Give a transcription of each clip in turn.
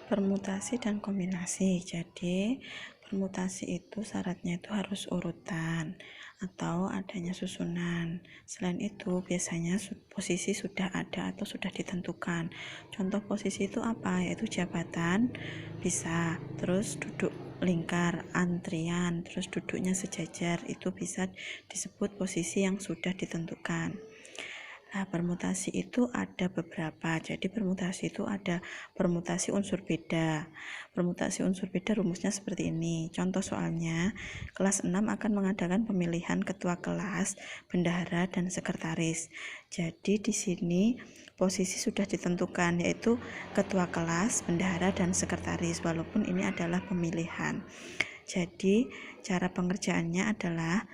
Permutasi dan kombinasi. Jadi permutasi itu syaratnya itu harus urutan atau adanya susunan. Selain itu biasanya posisi sudah ada atau sudah ditentukan. Contoh posisi itu apa? Yaitu jabatan bisa, terus duduk lingkar, antrian, terus duduknya sejajar, itu bisa disebut posisi yang sudah ditentukan. Nah, permutasi itu ada beberapa. Jadi permutasi itu ada permutasi unsur beda. Permutasi unsur beda rumusnya seperti ini. Contoh soalnya, kelas 6 akan mengadakan pemilihan ketua kelas, bendahara, dan sekretaris. Jadi di sini posisi sudah ditentukan, yaitu ketua kelas, bendahara, dan sekretaris, walaupun ini adalah pemilihan. Jadi cara pengerjaannya adalah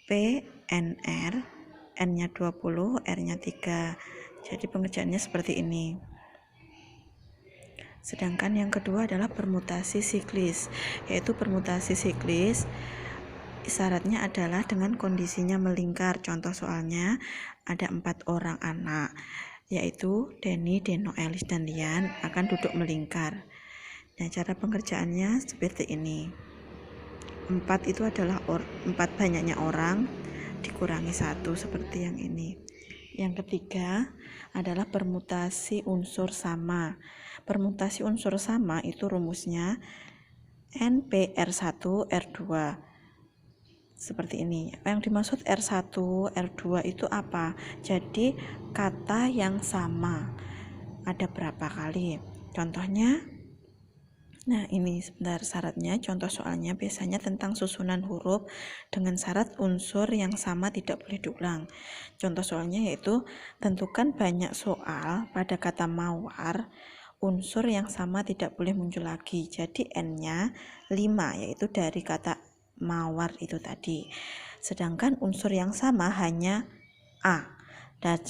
PNR, N-nya 20, R-nya 3. Jadi pengerjaannya seperti ini. Sedangkan yang kedua adalah permutasi siklis, yaitu permutasi siklis syaratnya adalah dengan kondisinya melingkar. Contoh soalnya ada 4 orang anak, yaitu Denny, Deno, Elis, dan Lian akan duduk melingkar. Nah, cara pengerjaannya seperti ini. 4 itu adalah 4 banyaknya orang dikurangi 1 seperti yang ini. Yang ketiga adalah permutasi unsur sama. Permutasi unsur sama itu rumusnya NPR1 R2. Seperti ini. Yang dimaksud R1, R2 itu apa? Jadi kata yang sama. Ada berapa kali? Contohnya, nah ini sebentar syaratnya, contoh soalnya biasanya tentang susunan huruf dengan syarat unsur yang sama tidak boleh diulang. Contoh soalnya yaitu tentukan banyak soal pada kata mawar, unsur yang sama tidak boleh muncul lagi. Jadi N-nya 5, yaitu dari kata mawar itu tadi. Sedangkan unsur yang sama hanya A, dan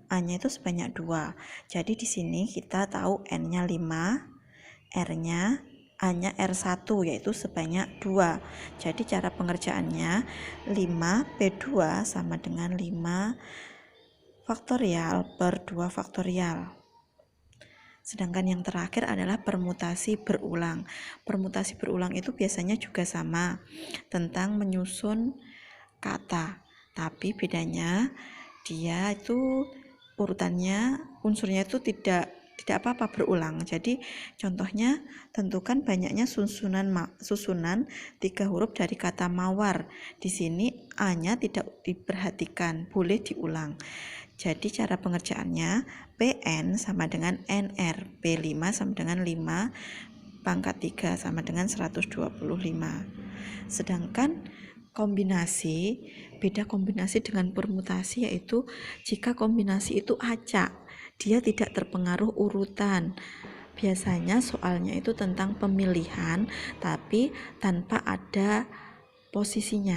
A-nya itu sebanyak 2. Jadi di sini kita tahu N-nya 5, R-nya, A-nya R1, yaitu sebanyak 2. Jadi cara pengerjaannya 5P2 sama dengan 5 faktorial per 2 faktorial. Sedangkan yang terakhir adalah permutasi berulang. Permutasi berulang itu biasanya juga sama tentang menyusun kata, tapi bedanya dia itu urutannya, unsurnya itu tidak apa-apa berulang. Jadi contohnya tentukan banyaknya susunan 3 huruf dari kata mawar. Di sini A-nya tidak diperhatikan, boleh diulang. Jadi cara pengerjaannya PN sama dengan NR, P5 sama dengan 5 pangkat 3 sama dengan 125. Sedangkan kombinasi, beda kombinasi dengan permutasi, yaitu jika kombinasi itu acak, dia tidak terpengaruh urutan. Biasanya soalnya itu tentang pemilihan tapi tanpa ada posisinya.